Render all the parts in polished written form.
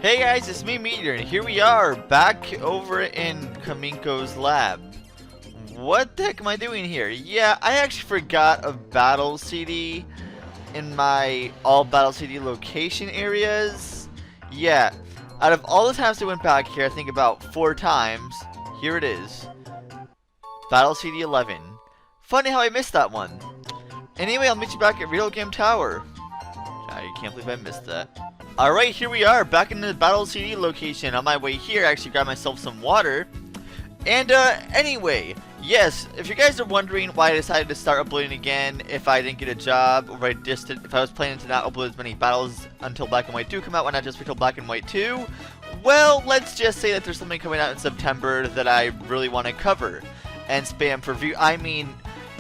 Hey guys, it's me, Meteor, and here we are, back over in Kaminko's lab. What the heck am I doing here? Yeah, I actually forgot a battle CD in my all battle CD location areas. Yeah, out of all the times I went back here, I think about 4 times, here it is. Battle CD 11. Funny how I missed that one. Anyway, I'll meet you back at Real Game Tower. I can't believe I missed that. Alright, here we are, back in the Battle CD location. On my way here, I actually grabbed myself some water. And, anyway, yes, if you guys are wondering why I decided to start uploading again, if I didn't get a job, or if I was planning to not upload as many battles until Black and White 2 come out, why not just wait till Black and White 2? Well, let's just say that there's something coming out in September that I really want to cover. And spam for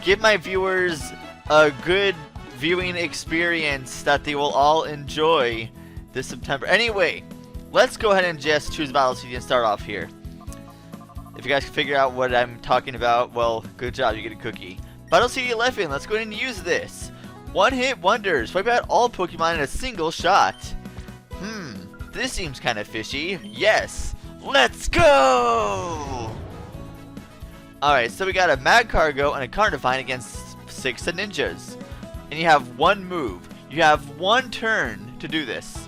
give my viewers a good viewing experience that they will all enjoy this September. Anyway, let's go ahead and just choose Battle CD and start off here. If you guys can figure out what I'm talking about, well, good job, you get a cookie. Battle CD 11, let's go ahead and use this. One-hit wonders, wipe out all Pokemon in a single shot. This seems kind of fishy. Yes, let's go! Alright, so we got a Mad Cargo and a Carnivine against 6 ninjas. And you have one move. You have one turn to do this.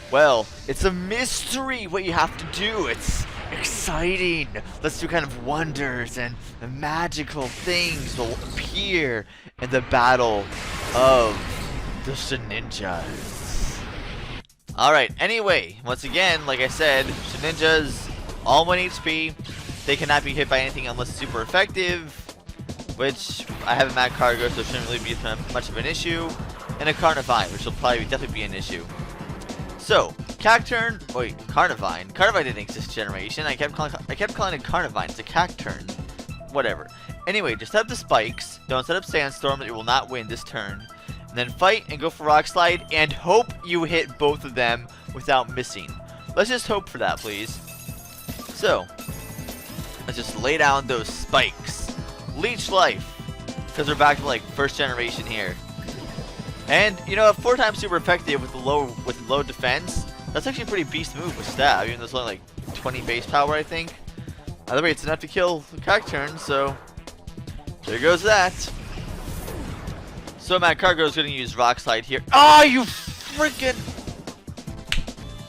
Well, it's a mystery what you have to do. It's exciting. Let's do kind of wonders and magical things will appear in the battle of the Shedinjas. Alright, anyway, once again, like I said, Shedinjas, all 1 HP. They cannot be hit by anything unless it's super effective, which I have a Mad Cargo, so it shouldn't really be much of an issue. And a Carnivine, which will probably definitely be an issue. So, Cacturn, wait, Carnivine. Carnivine didn't exist generation. I kept calling it Carnivine. It's a Cacturn. Whatever. Anyway, just set up the spikes. Don't set up Sandstorm, that you will not win this turn. And then fight and go for Rock Slide and hope you hit both of them without missing. Let's just hope for that, please. So, let's just lay down those spikes. Leech Life, because we're back to like first generation here. And you know, 4 times super effective with low defense. That's actually a pretty beast move with stab, even though it's only like 20 base power, I think. Either way, it's enough to kill the Cacturn, so there goes that. So Mad Cargo is going to use Rock Slide here. Oh, you freaking!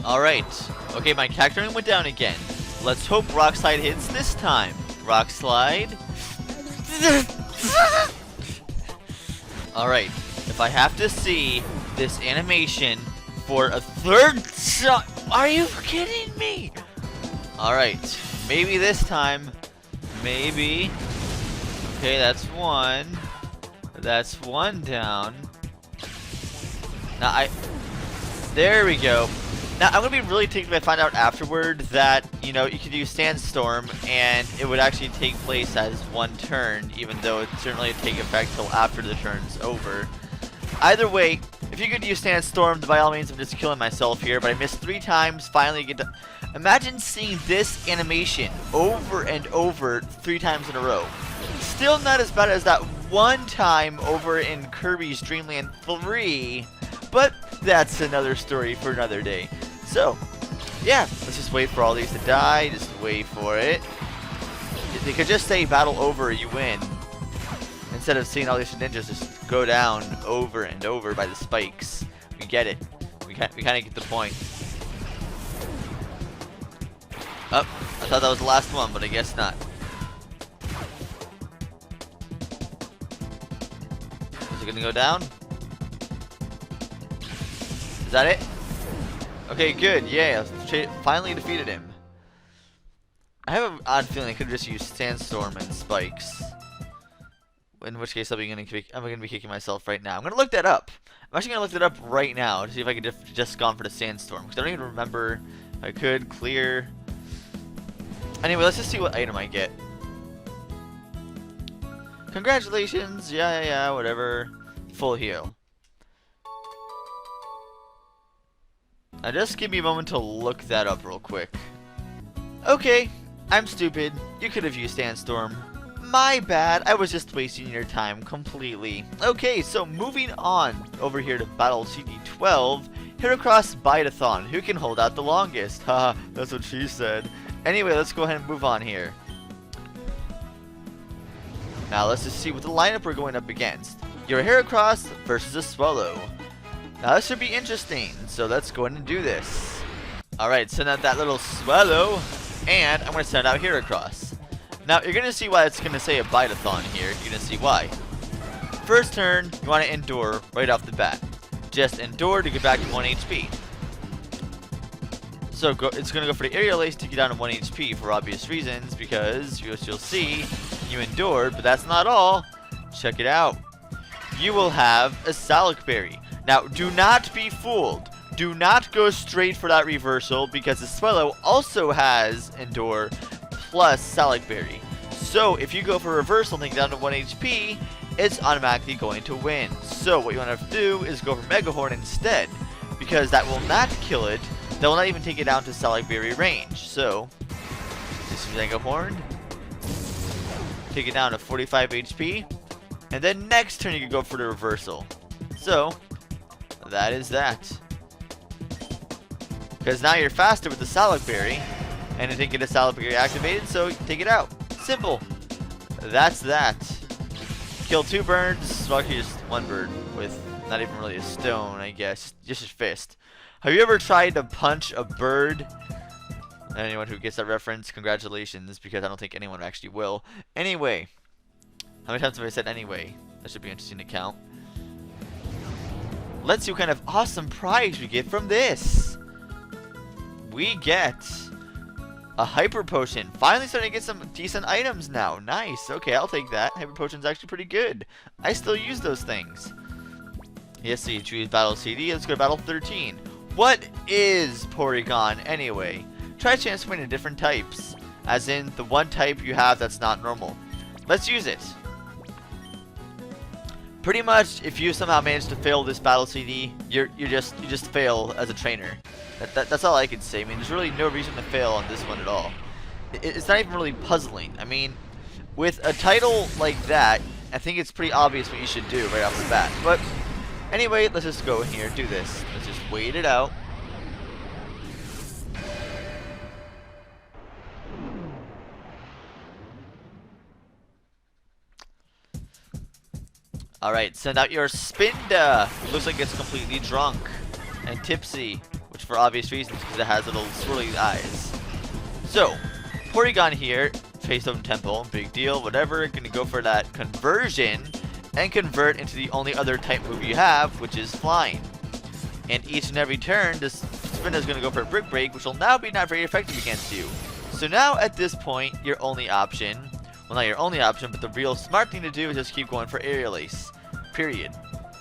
All right, okay, my Cacturn went down again. Let's hope Rock Slide hits this time. Rock Slide. All right. If I have to see this animation for a 3rd shot, are you kidding me? Alright, maybe this time, maybe. Okay, that's 1. That's 1 down. Now there we go. Now I'm gonna be really taken if I find out afterward that, you know, you could use Sandstorm and it would actually take place as 1 turn, even though it certainly would take effect till after the turn's over. Either way, if you could use Sandstorm, by all means I'm just killing myself here, but I missed 3 times, finally get to... Imagine seeing this animation over and over 3 times in a row. Still not as bad as that 1 time over in Kirby's Dream Land 3, but that's another story for another day. So, yeah, let's just wait for all these to die, just wait for it. They could just say battle over, you win. Instead of seeing all these ninjas just go down over and over by the spikes. We get it. We kind of get the point. Oh, I thought that was the last one, but I guess not. Is it gonna go down? Is that it? Okay, good. Yeah, finally defeated him. I have an odd feeling I could have just used Sandstorm and spikes. In which case, I'm gonna be kicking myself right now. I'm gonna look that up. I'm actually gonna look that up right now to see if I could just gone for the Sandstorm, because I don't even remember if I could clear. Anyway, let's just see what item I get. Congratulations! Yeah, whatever. Full heal. Now just give me a moment to look that up real quick. Okay, I'm stupid. You could have used Sandstorm. My bad, I was just wasting your time completely. Okay, so moving on over here to Battle CD 12, HERACROSS BIDE-a-thon Who can hold out the longest? Haha, that's what she said. Anyway, let's go ahead and move on here. Now let's just see what the lineup we're going up against. Your HERACROSS versus a Swallow. Now this should be interesting, so let's go ahead and do this. Alright, send out that little Swallow, and I'm going to send out HERACROSS. Now you're going to see why it's going to say a Bide-a-thon here. You're going to see why. First turn, you want to endure right off the bat. Just endure to get back to 1 HP. So it's going to go for the aerial ace to get down to 1 HP for obvious reasons, because you'll see you endured, but that's not all. Check it out. You will have a Salak Berry. Now, do not be fooled. Do not go straight for that reversal, because the Swallow also has Endure plus Salak Berry. So, if you go for reversal and take down to 1 HP, it's automatically going to win. So, what you want to do is go for Mega Horn instead, because that will not kill it. That will not even take it down to Salak Berry range. So, just Mega Horn. Take it down to 45 HP. And then next turn you can go for the reversal. So, that is that. Because now you're faster with the Salak Berry. And it didn't get a Salak Berry activated, so take it out. Simple. That's that. Kill 2 birds. Well, actually just 1 bird with not even really a stone, I guess. Just his fist. Have you ever tried to punch a bird? Anyone who gets that reference, congratulations, because I don't think anyone actually will. Anyway. How many times have I said anyway? That should be interesting to count. Let's see what kind of awesome prize we get from this. We get a Hyper Potion. Finally starting to get some decent items now. Nice. Okay, I'll take that. Hyper Potion's actually pretty good. I still use those things. Yes, so you choose Battle CD. Let's go to Battle 13. What is Porygon anyway? Try to chance to win in different types. As in, the one type you have that's not normal. Let's use it. Pretty much, if you somehow manage to fail this battle CD, you just fail as a trainer. That's all I can say. I mean, there's really no reason to fail on this one at all. It's not even really puzzling. I mean, with a title like that, I think it's pretty obvious what you should do right off the bat. But anyway, let's just go in here, do this. Let's just wait it out. Alright, send out your Spinda. It looks like it's completely drunk and tipsy, which for obvious reasons, because it has little swirly eyes. So, Porygon here, Face Open Temple, big deal, whatever. Gonna go for that conversion and convert into the only other type move you have, which is flying. And each and every turn, this Spinda is gonna go for a Brick Break, which will now be not very effective against you. So now at this point, your only option. Well, not your only option, but the real smart thing to do is just keep going for Aerial Ace. Period.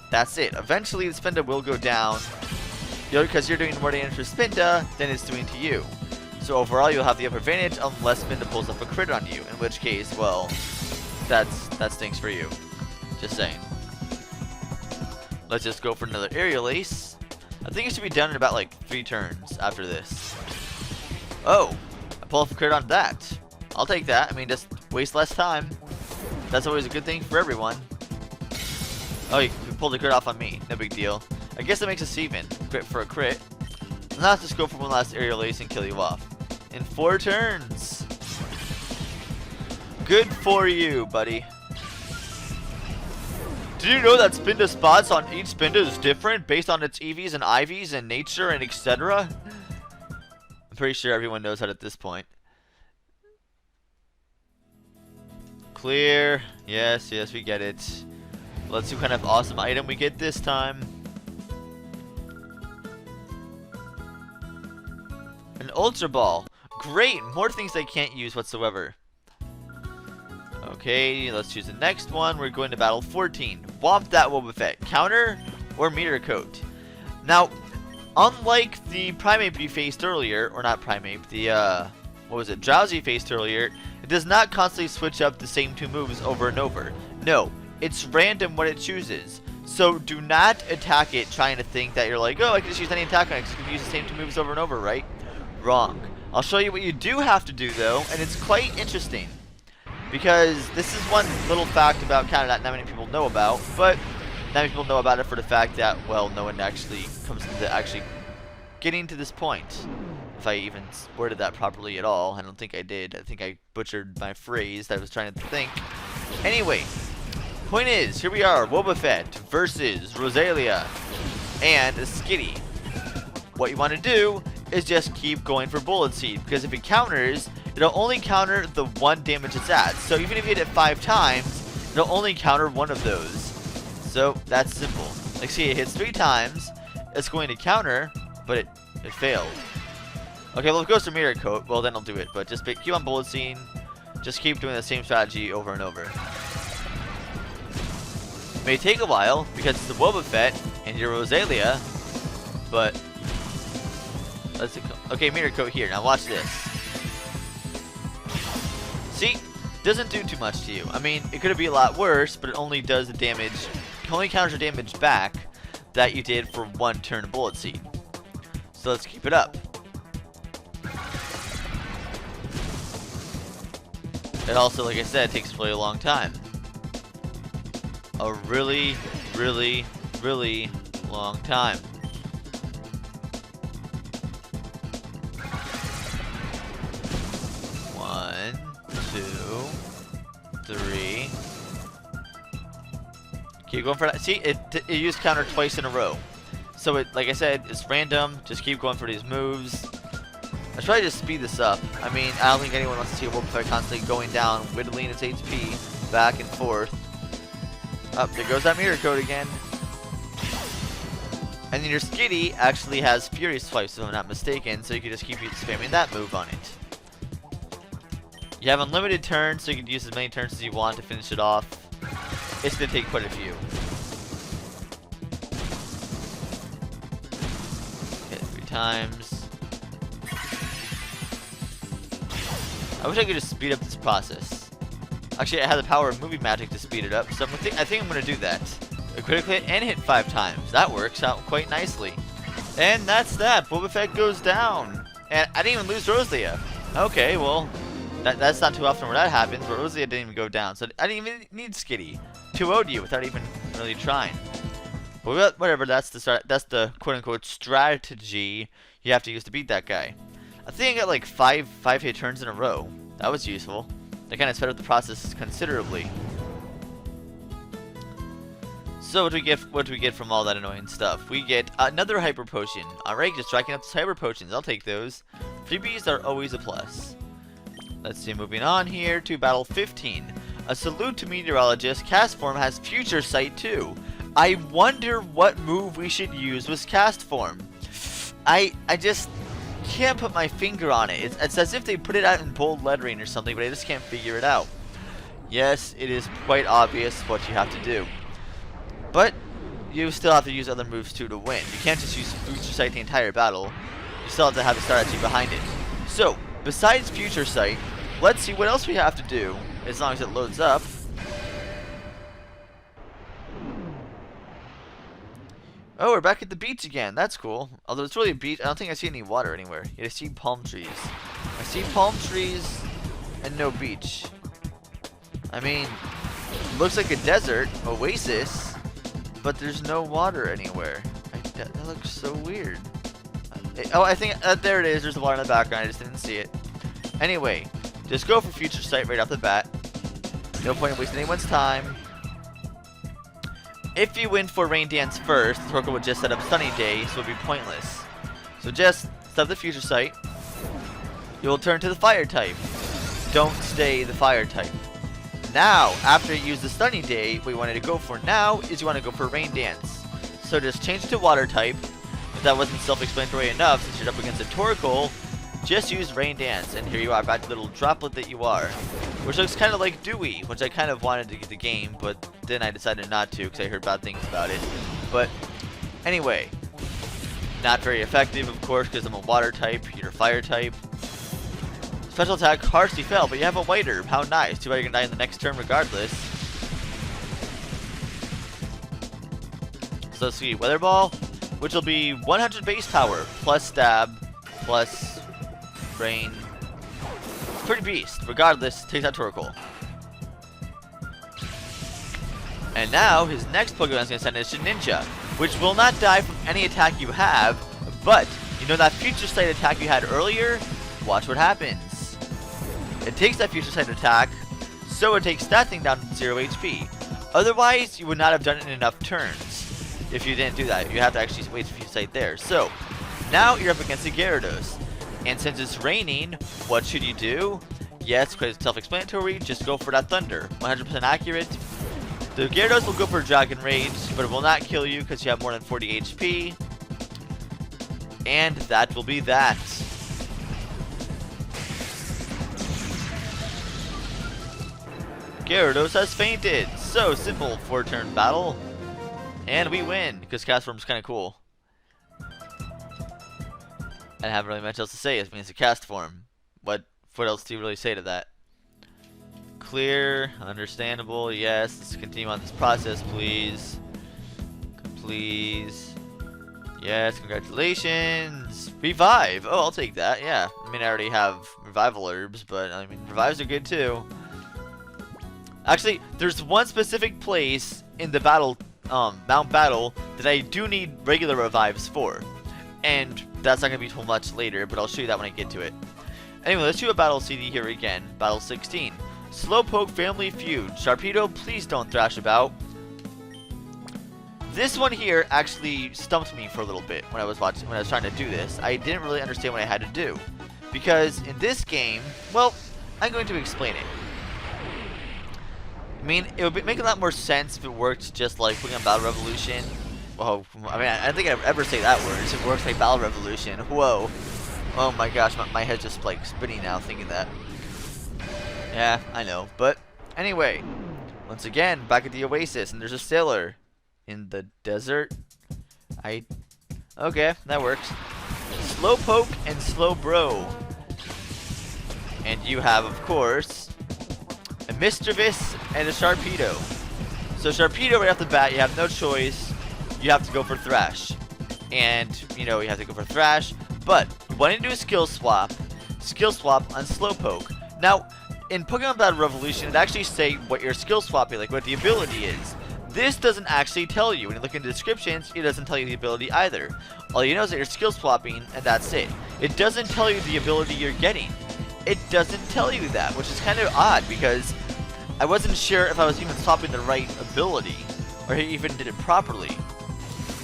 That's it. Eventually, the Spinda will go down. Because you're doing more damage for Spinda than it's doing to you. So overall, you'll have the upper advantage unless Spinda pulls up a crit on you. In which case, well, that stinks for you. Just saying. Let's just go for another Aerial Ace. I think it should be done in about like 3 turns after this. Oh, I pull off a crit on that. I'll take that. I mean, just waste less time. That's always a good thing for everyone. Oh, you pulled a crit off on me. No big deal. I guess that makes us even. Crit for a crit. Now let's just go for one last Aerial Ace and kill you off. In 4 turns. Good for you, buddy. Did you know that Spinda spots on each Spinda is different based on its EVs and IVs and nature and etc.? I'm pretty sure everyone knows that at this point. Clear. Yes, yes, we get it. Let's see what kind of awesome item we get this time. An Ultra Ball. Great! More things I can't use whatsoever. Okay, let's choose the next one. We're going to Battle 14. Whomp that WOBBUFFET. Counter or Meteor Coat. Now, unlike the Primate we faced earlier, or not Primate, the, what was it? Drowsy faced earlier, it does not constantly switch up the same 2 moves over and over. No, it's random what it chooses. So do not attack it trying to think that you're like, oh, I can just use any attack on it because you can use the same 2 moves over and over, right? Wrong. I'll show you what you do have to do, though, and it's quite interesting. Because this is one little fact about Canada that not many people know about, but many people know about it for the fact that, well, no one actually comes into actually getting to this point. If I even worded that properly at all. I don't think I did. I think I butchered my phrase that I was trying to think. Anyway, point is, here we are, WOBBUFFET versus Rosalia and Skitty. What you want to do is just keep going for Bullet Seed, because if it counters, it'll only counter the one damage it's at. So even if you hit it 5 times, it'll only counter one of those. So that's simple. Like, see, it hits 3 times, it's going to counter, but it failed. Okay, well, if it goes to Mirror Coat, well, then I'll do it. But just keep on Bullet Seed. Just keep doing the same strategy over and over. It may take a while, because it's the WOBBUFFET and your Rosalia, but let's see. Okay, Mirror Coat here. Now watch this. See? Doesn't do too much to you. I mean, it could be a lot worse, but it only does the damage, only counters the damage back that you did for 1 turn of Bullet Seed. So let's keep it up. It also, like I said, takes a really long time. A really, really, really long time. One, 2, 3. Keep going for that. See, it used counter twice in a row. So it, like I said, it's random. Just keep going for these moves. I should probably just speed this up. I mean, I don't think anyone wants to see a WOBBUFFET constantly going down, whittling its HP back and forth. Up, there goes that Mirror Coat again. And then your Skitty actually has Fury Swipes, if I'm not mistaken, so you can just keep spamming that move on it. You have unlimited turns, so you can use as many turns as you want to finish it off. It's going to take quite a few. Hit 3 times. I wish I could just speed up this process. Actually, I have the power of movie magic to speed it up, so I think I'm going to do that. A critical hit and hit 5 times. That works out quite nicely. And that's that. WOBBUFFET goes down. And I didn't even lose Rosalia. Okay, well, that's not too often where that happens, but Rosalia didn't even go down. So I didn't even need Skitty to OD you without even really trying. But whatever, that's the quote-unquote strategy you have to use to beat that guy. I think I got like 5 hit turns in a row. That was useful. That kind of sped up the process considerably. So what do we get from all that annoying stuff? We get another Hyper Potion. Alright, just racking up those Hyper Potions. I'll take those. Freebies are always a plus. Let's see, moving on here to Battle 15. A salute to Meteorologists. CASTFORM has Future Sight too. I wonder what move we should use with CASTFORM. I just can't put my finger on it. It's as if they put it out in bold lettering or something, but I just can't figure it out. Yes, it is quite obvious what you have to do. But you still have to use other moves too to win. You can't just use Future Sight the entire battle. You still have to have a strategy behind it. So, besides Future Sight, let's see what else we have to do, as long as it loads up. Oh, we're back at the beach again. That's cool. Although it's really a beach, I don't think I see any water anywhere. Yeah, I see palm trees. I see palm trees and no beach. I mean, looks like a desert, oasis, but there's no water anywhere. That looks so weird. Oh, I think, there it is. There's the water in the background. I just didn't see it. Anyway, just go for Future Sight right off the bat. No point in wasting anyone's time. If you win for Rain Dance first, Torkoal would just set up Sunny Day, so it would be pointless. So just stop the Future Sight. You will turn to the Fire type. Don't stay the Fire type. Now, after you use the Sunny Day, what you wanted to go for now is you want to go for Rain Dance. So just change it to Water type. If that wasn't self-explanatory enough, since you're up against a Torkoal, just use Rain Dance, and here you are, back to the little droplet that you are. Which looks kind of like Dewey, which I kind of wanted to get the game, but then I decided not to because I heard bad things about it. But anyway, not very effective, of course, because I'm a Water type, you're a Fire type. Special attack, harshly fell, but you have a White Herb. How nice. Too bad you're going to die in the next turn regardless. So let's see, Weather Ball, which will be 100 base power, plus stab, plus rain. Pretty beast. Regardless, takes out Torkoal. And now, his next Pokemon is going to send is Ninja, which will not die from any attack you have, but you know that future sight attack you had earlier? Watch what happens. It takes that future sight attack, so it takes that thing down to 0 HP. Otherwise, you would not have done it in enough turns. If you didn't do that, you have to actually wait for future sight there. So, now you're up against the Gyarados. And since it's raining, what should you do? Yes, quite self-explanatory, just go for that Thunder. 100% accurate. The Gyarados will go for Dragon Rage, but it will not kill you because you have more than 40 HP. And that will be that. Gyarados has fainted. So simple 4-turn battle. And we win, because CASTFORM is kind of cool. I haven't really much else to say. It means a CASTFORM. What else do you really say to that? Clear, understandable, yes. Let's continue on this process, please. Please. Yes, congratulations. Revive. Oh, I'll take that, yeah. I mean, I already have revival herbs, but I mean, revives are good too. Actually, there's one specific place in the battle, Mount Battle, that I do need regular revives for. And that's not going to be too much later, but I'll show you that when I get to it. Anyway, let's do a battle CD here again. Battle 16. Slowpoke Family Feud. Sharpedo, please don't thrash about. This one here actually stumped me for a little bit when I was trying to do this. I didn't really understand what I had to do. Because in this game, well, I'm going to explain it. I mean, it would make a lot more sense if it worked just like Pokemon Battle Revolution. Whoa, I mean, I don't think I'd ever say that word. It works like Battle Revolution. Whoa. Oh my gosh, my head's just like spinning now thinking that. Yeah, I know. But anyway, once again, back at the Oasis, and there's a sailor in the desert. Okay, that works. Slowpoke and Slowbro. And you have, of course, a Mischievous and a Sharpedo. So Sharpedo right off the bat, you have no choice. You have to go for Thrash. And, you know, you have to go for Thrash. But, you want to do a skill swap on Slowpoke. Now, in Pokemon Battle Revolution, it actually say what your skill swap is, like what the ability is. This doesn't actually tell you. When you look in the descriptions, it doesn't tell you the ability either. All you know is that you're skill swapping, and that's it. It doesn't tell you the ability you're getting. It doesn't tell you that, which is kind of odd, because I wasn't sure if I was even swapping the right ability, or even did it properly.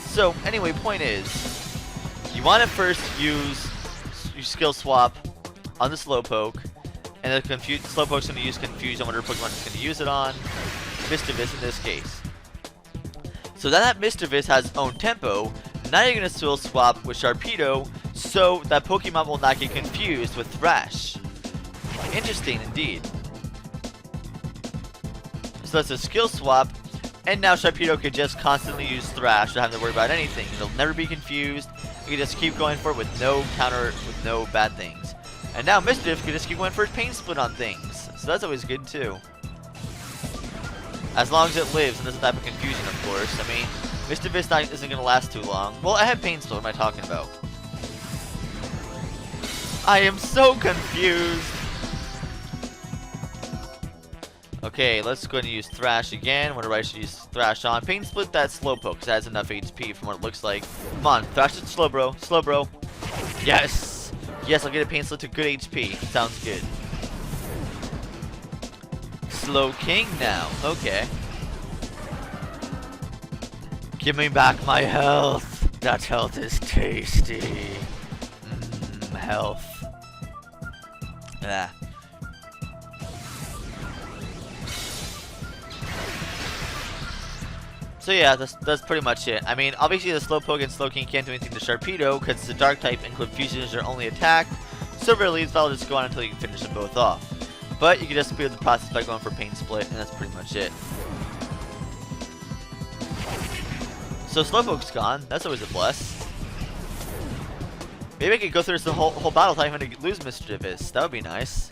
So, anyway, point is, you want to first use your skill swap on the Slowpoke, and the Slowpoke's going to use Confuse on whatever Pokemon is going to use it on. Mischievous in this case. So that Mischievous has its own tempo. Now you're going to skill swap with Sharpedo, so that Pokemon will not get confused with Thrash. Interesting indeed. So that's a skill swap, and now Sharpedo could just constantly use Thrash without having to worry about anything. It'll never be confused. You can just keep going for it with no counter, with no bad things. And now Mischief can just keep going for his Pain Split on things. So that's always good too. As long as it lives and doesn't type of confusion, of course. I mean, Mischievous isn't going to last too long. Well, I have Pain Split, what am I talking about? I am so confused! Okay, let's go ahead and use Thrash again. Whatever I should use Thrash on. Pain Split that Slowpoke, because it has enough HP from what it looks like. Come on, Thrash it, Slowbro. Slowbro. Yes! Yes, I'll get a Pain Split to good HP. Sounds good. Slowking now. Okay. Give me back my health. That health is tasty. Health. Ah. So yeah, that's pretty much it. I mean, obviously the Slowpoke and Slowking can't do anything to Sharpedo because it's a dark type and Confusion is their only attack. So really, it's valid just go on until you can finish them both off. But you can just speed up the process by going for Pain Split, and that's pretty much it. So Slowpoke's gone. That's always a bless. Maybe I could go through this whole battle without having to lose Mischievous. That would be nice.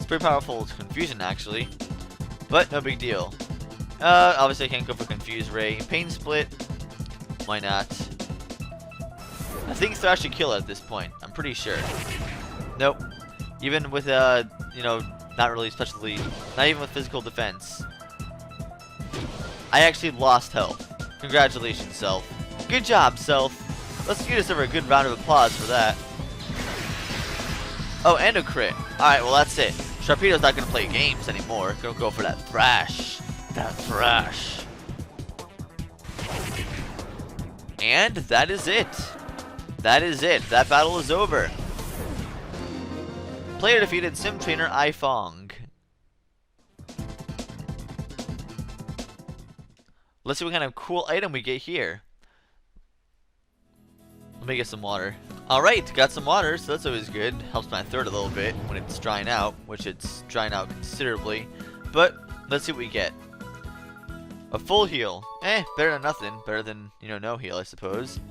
Pretty powerful Confusion actually, but no big deal. Obviously I can't go for Confuse Ray. Pain Split, why not? I think thrash should kill it at this point. I'm pretty sure. Nope. Even with you know, not really especially, not even with physical defense. I actually lost health. Congratulations, Self. Good job, Self. Let's give yourself a good round of applause for that. Oh, and a crit. Alright, well that's it. Sharpedo's not gonna play games anymore. Gonna go for that thrash. That thrash. And that is it. That is it. That battle is over. Player defeated Sim Trainer iFong. Let's see what kind of cool item we get here. Let me get some water. Alright, got some water, so that's always good. Helps my throat a little bit when it's drying out, which it's drying out considerably. But, let's see what we get. A full heal. Better than nothing. Better than, you know, no heal, I suppose.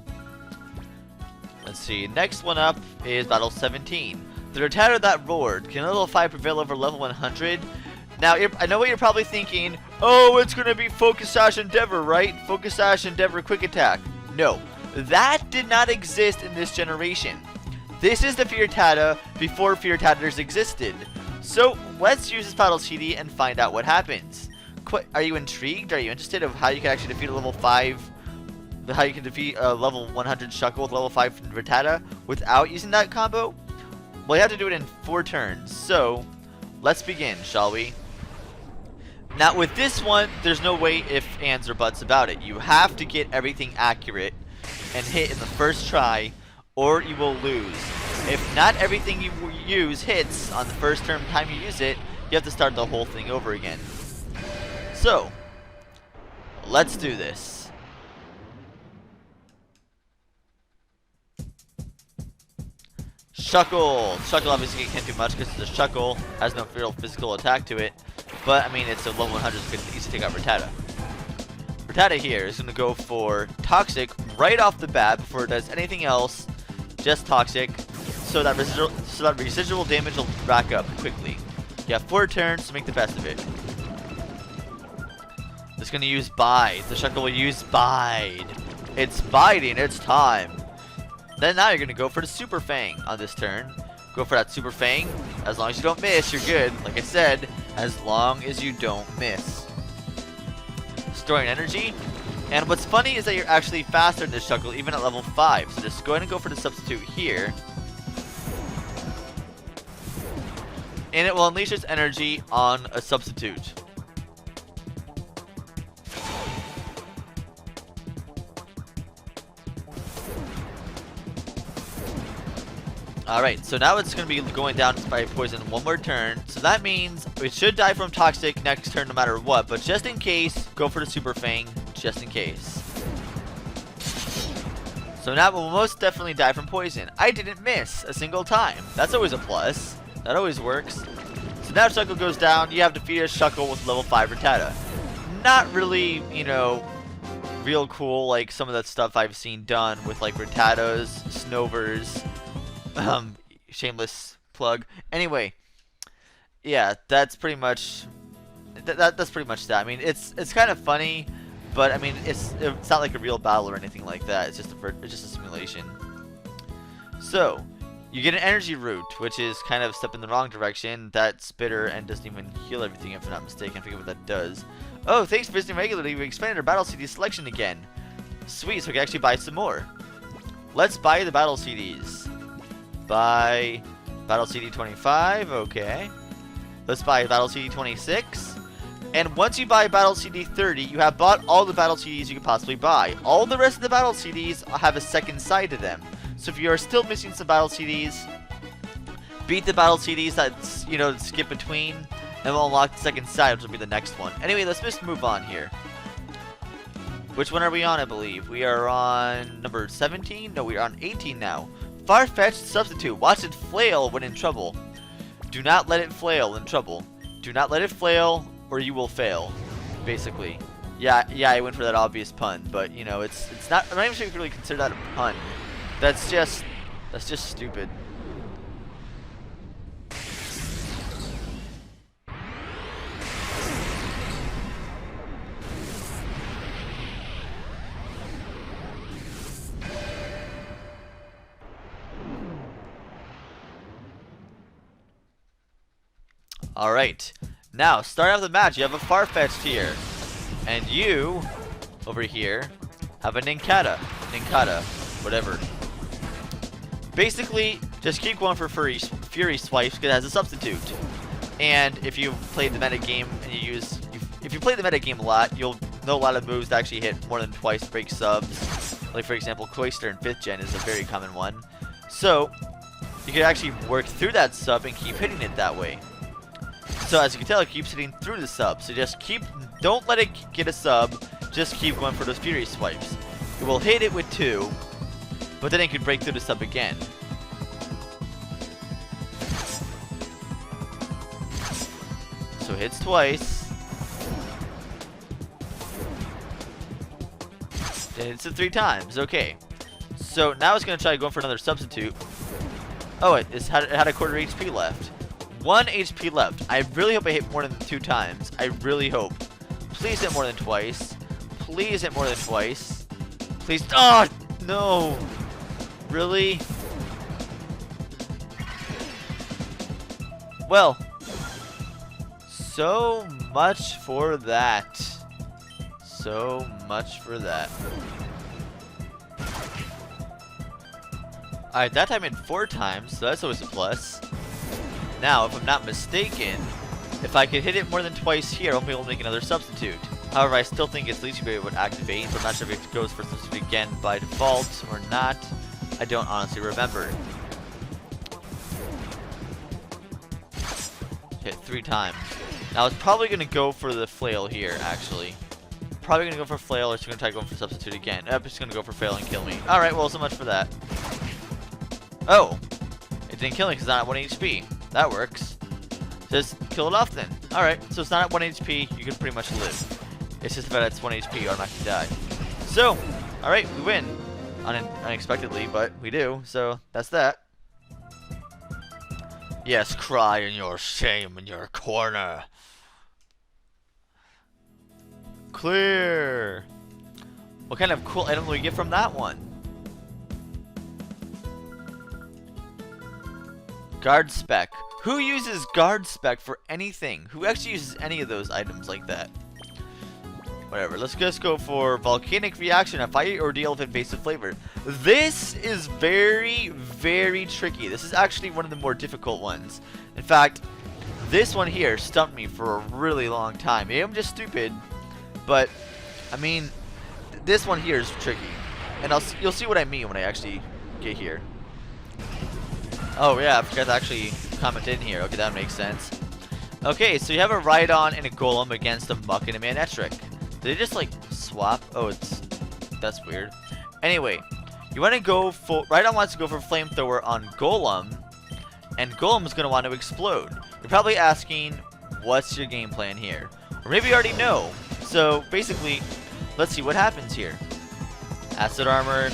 Let's see. Next one up is Battle 17. The RATTATA That Roared Can level 5 prevail over level 100? Now, I know what you're probably thinking. Oh, it's going to be Focus Sash Endeavor, right? Focus Sash Endeavor Quick Attack. No. That did not exist in this generation. This is the RATTATA before RATTATAs existed. So, let's use this battle CD and find out what happens. Are you intrigued? Are you interested of how you can actually defeat a level 5, how you can defeat a level 100 Shuckle with level 5 RATTATA without using that combo? Well, you have to do it in 4 turns. So, let's begin, shall we? Now, with this one, there's no way ifs, ands, or buts about it. You have to get everything accurate and hit in the first try, or you will lose. If not everything you use hits on the first time you use it, you have to start the whole thing over again. So, let's do this. Shuckle! Shuckle obviously can't do much because it's a Shuckle, has no real physical attack to it. But, I mean, it's a level 100, so it's easy to take out RATTATA. RATTATA here is going to go for Toxic right off the bat before it does anything else. Just Toxic, so that residual damage will rack up quickly. You have 4 turns to make the best of it. It's going to use Bide. The Shuckle will use Bide. It's biding, it's time. Then now you're going to go for the Super Fang on this turn. Go for that Super Fang. As long as you don't miss, you're good. Like I said, as long as you don't miss. Storing energy. And what's funny is that you're actually faster than this Shuckle, even at level 5. So just go ahead and go for the substitute here. And it will unleash its energy on a substitute. Alright, so now it's going to be going down by poison one more turn. So that means it should die from Toxic next turn no matter what. But just in case, go for the Super Fang, just in case. So now it will most definitely die from poison. I didn't miss a single time. That's always a plus. That always works. So now Shuckle goes down. You have defeated a Shuckle with level 5 RATTATA. Not really, you know, real cool like some of that stuff I've seen done with like RATTATAs, Snovers. Shameless plug. Anyway, yeah, that's pretty much that's pretty much that. I mean, it's kind of funny, but I mean, it's not like a real battle or anything like that. It's just a simulation. So, you get an energy root, which is kind of a step in the wrong direction. That's bitter and doesn't even heal everything, if I'm not mistaken. I forget what that does. Oh, thanks for visiting regularly. We expanded our battle CD selection again. Sweet, so we can actually buy some more. Let's buy the battle CDs. Buy Battle CD 25, okay. Let's buy Battle CD 26. And once you buy Battle CD 30, you have bought all the Battle CDs you could possibly buy. All the rest of the Battle CDs have a second side to them. So if you are still missing some Battle CDs, beat the Battle CDs that, you know, skip between, and we'll unlock the second side, which will be the next one. Anyway, let's just move on here. Which one are we on, I believe? We are on number 17? No, we are on 18 now. FARFETCH'D Substitute Watch it flail when in trouble. Do not let it flail in trouble. Do not let it flail or you will fail. Basically. Yeah, I went for that obvious pun, but you know, it's not, I'm not even sure you can really consider that a pun. That's just stupid. Alright. Now, start off the match. You have a Farfetch'd here. And you, over here, have a Ninkata. Whatever. Basically, just keep going for Fury Swipes because it has a substitute. And if you played the meta game and if you play the meta game a lot, you'll know a lot of moves that actually hit more than twice, break subs. Like for example, Cloister in 5th gen is a very common one. So, you can actually work through that sub and keep hitting it that way. So as you can tell, it keeps hitting through the sub. So just don't let it get a sub, just keep going for those Fury Swipes. It will hit it with 2, but then it could break through the sub again. So hits twice. Then hits it 3 times. Okay. So now it's going to try going for another substitute. Oh, it had a quarter HP left. 1 HP left. I really hope I hit more than 2 times. I really hope. Please hit more than twice. Please hit more than twice. Please. Oh, no. Really? Well, so much for that. So much for that. Alright, that time hit 4 times, so that's always a plus. Now, if I'm not mistaken, if I could hit it more than twice here, I'll be able to make another substitute. However, I still think its least barrier would activate, so I'm not sure if it goes for substitute again by default or not. I don't honestly remember. Hit 3 times. Now, it's probably going to go for the flail here, actually. Probably going to go for flail, or it's going to try going for substitute again. Nope, it's going to go for fail and kill me. Alright, well, so much for that. Oh! It didn't kill me because it's not at 1 HP. That works. Just kill it off then. Alright, so it's not at 1 HP, you can pretty much live. It's just about at 1 HP, or I'm not going to die. So, alright, we win. Unexpectedly, but we do, so that's that. Yes, cry in your shame in your corner. Clear. What kind of cool item do we get from that one? Guard spec. Who uses guard spec for anything? Who actually uses any of those items like that? Whatever, let's just go for Volcanic Reaction A, fiery ordeal with invasive flavor. This is very, very tricky. This is actually one of the more difficult ones. In fact, this one here stumped me for a really long time. Maybe I'm just stupid, but I mean, this one here is tricky. And you'll see what I mean when I actually get here. Oh yeah, I forgot to actually comment in here. Okay, that makes sense. Okay, so you have a Rhydon and a Golem against a Muck and a Manectric. Did they just like swap? Oh, that's weird. Anyway, you want to go for Rhydon wants to go for Flamethrower on Golem, and Golem is going to want to explode. You're probably asking, what's your game plan here? Or maybe you already know. So basically, let's see what happens here. Acid Armor.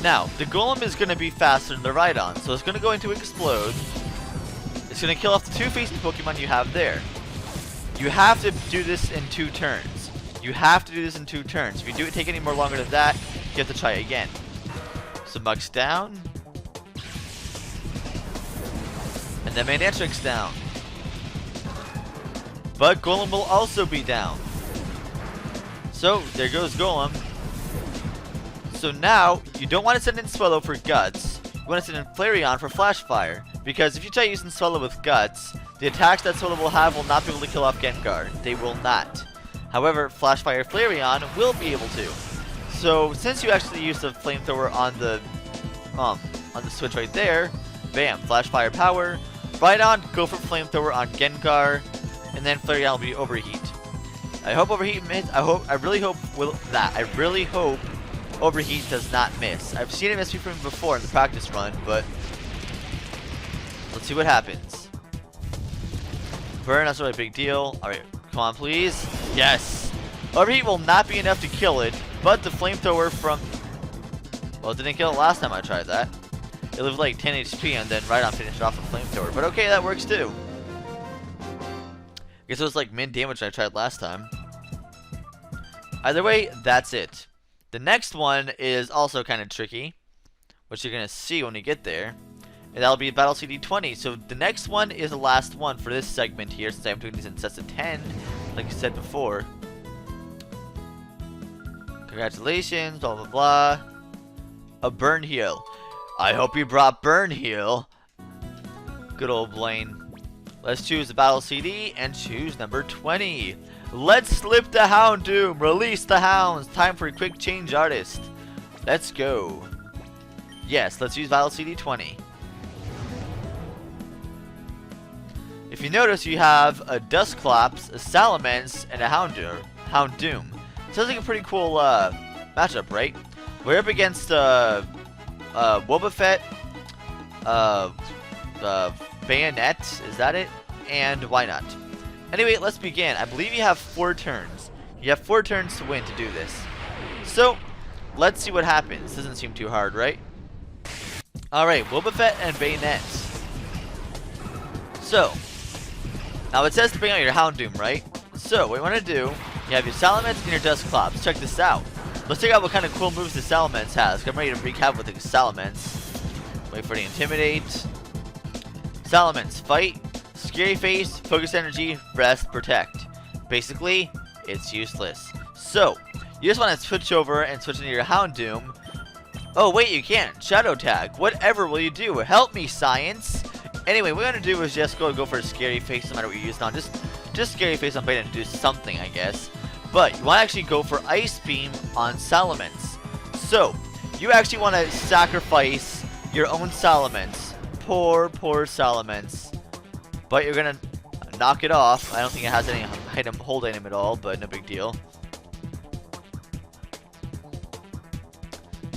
Now, the Golem is going to be faster than the Rhydon, so it's going to go into Explode. It's going to kill off the 2 facing Pokemon you have there. You have to do this in 2 turns. You have to do this in 2 turns. If you take any more longer than that, you have to try again. So Muck's down. And then Manectric's down. But Golem will also be down. So, there goes Golem. So now, you don't want to send in Swallow for Guts. You want to send in Flareon for Flash Fire. Because if you try using Swallow with Guts, the attacks that Swallow will have will not be able to kill off Gengar. They will not. However, Flash Fire Flareon will be able to. So, since you actually used the Flamethrower on the switch right there, bam, Flash Fire Power. Rhydon, go for Flamethrower on Gengar, and then Flareon will be Overheat. I hope Overheat miss. I really hope Overheat does not miss. I've seen it miss before in the practice run, but let's see what happens. Burn, that's not a big deal. Alright, come on, please. Yes! Overheat will not be enough to kill it, but the Flamethrower from... Well, it didn't kill it last time I tried that. It lived like 10 HP, and then Rhydon finished off with Flamethrower. But okay, that works too. I guess it was like mid damage I tried last time. Either way, that's it. The next one is also kind of tricky, which you're going to see when you get there. and that'll be Battle CD 20. So the next one is the last one for this segment here, since I'm doing these in sets of 10, like I said before. Congratulations, blah blah blah. A burn heal. I hope you brought burn heal. Good old Blaine. Let's choose the battle CD and choose number 20. Let's slip the Houndoom. Release the hounds. Time for a quick change artist. Let's go. Yes, let's use battle CD 20. If you notice, you have a Dusclops, a Salamence, and a Houndoom. Sounds like a pretty cool matchup, right? We're up against WOBBUFFET, Bayonet, is that it? And why not? Anyway, let's begin. I believe you have 4 turns. You have 4 turns to win to do this. So, let's see what happens. Doesn't seem too hard, right? Alright, WOBBUFFET and Bayonet. So, now it says to bring out your Houndoom, right? So, what you want to do, you have your Salamence and your Dusclops. Check this out. Let's check out what kind of cool moves the Salamence has. I'm ready to wreak havoc with the Salamence. Wait for the Intimidate. Salamence, fight, scary face, focus energy, rest, protect. Basically, it's useless. So, you just want to switch over and switch into your Houndoom. Oh wait, you can't. Shadow tag. Whatever will you do? Help me, science. Anyway, what we're gonna do is just go for a scary face, no matter what you're using on. Just scary face on Beta to do something, I guess. But you want to actually go for Ice Beam on Salamence. So, you actually want to sacrifice your own Salamence. Poor Salamence. But you're gonna knock it off. I don't think it has any hold item at all, but no big deal.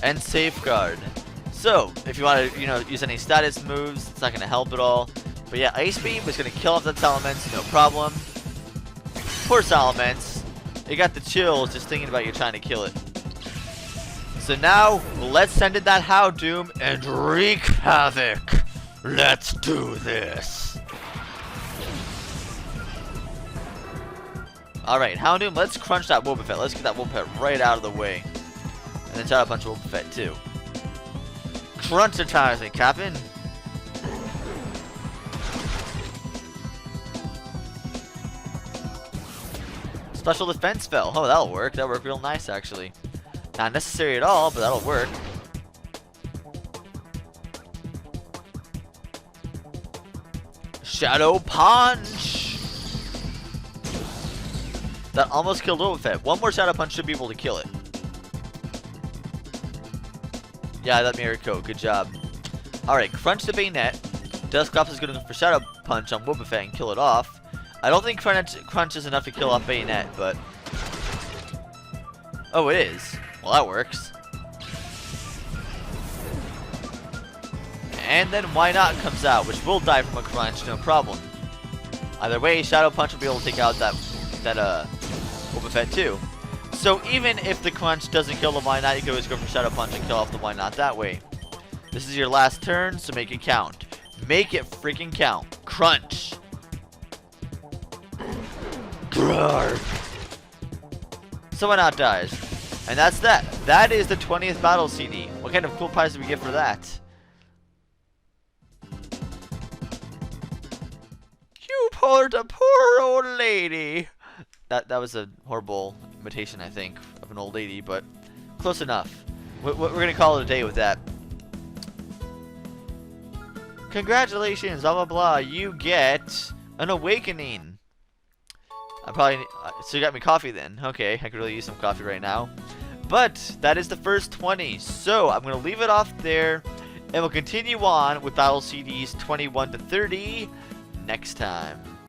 And Safeguard. So, if you want to, use any status moves, it's not gonna help at all. But yeah, Ice Beam is gonna kill off that Salamence, no problem. Poor Salamence. It got the chills just thinking about you trying to kill it. So now, let's send in that Houndoom and wreak havoc. Let's do this. Alright, Houndoom, let's crunch that WOBBUFFET. Let's get that WOBBUFFET right out of the way. And then Shadow Punch WOBBUFFET too. Crunch-atize me, Captain. Special defense spell. Oh, that'll work. That'll work real nice, actually. Not necessary at all, but that'll work. Shadow Punch! That almost killed WOBBUFFET. One more Shadow Punch should be able to kill it. Yeah, that Mirror Coat. Good job. Alright, crunch the Bayonet. Dusclops is going to go for Shadow Punch on WOBBUFFET and kill it off. I don't think crunch is enough to kill off Bayonet, but... Oh, it is. Well, that works. And then Why Not comes out, which will die from a crunch, no problem. Either way, Shadow Punch will be able to take out that WOBBUFFET too. So even if the crunch doesn't kill the Why Not, you can always go for Shadow Punch and kill off the Why Not that way. This is your last turn, so make it count. Make it freaking count. Crunch! Someone out dies. And that's that. That is the 20th battle CD. What kind of cool prize did we get for that? You poor old lady. That was a horrible imitation, I think, of an old lady, but close enough. We're gonna call it a day with that. Congratulations, blah blah blah. You get an awakening. So you got me coffee then. Okay, I could really use some coffee right now. But that is the first 20. So I'm going to leave it off there. And we'll continue on with battle CDs 21 to 30 next time.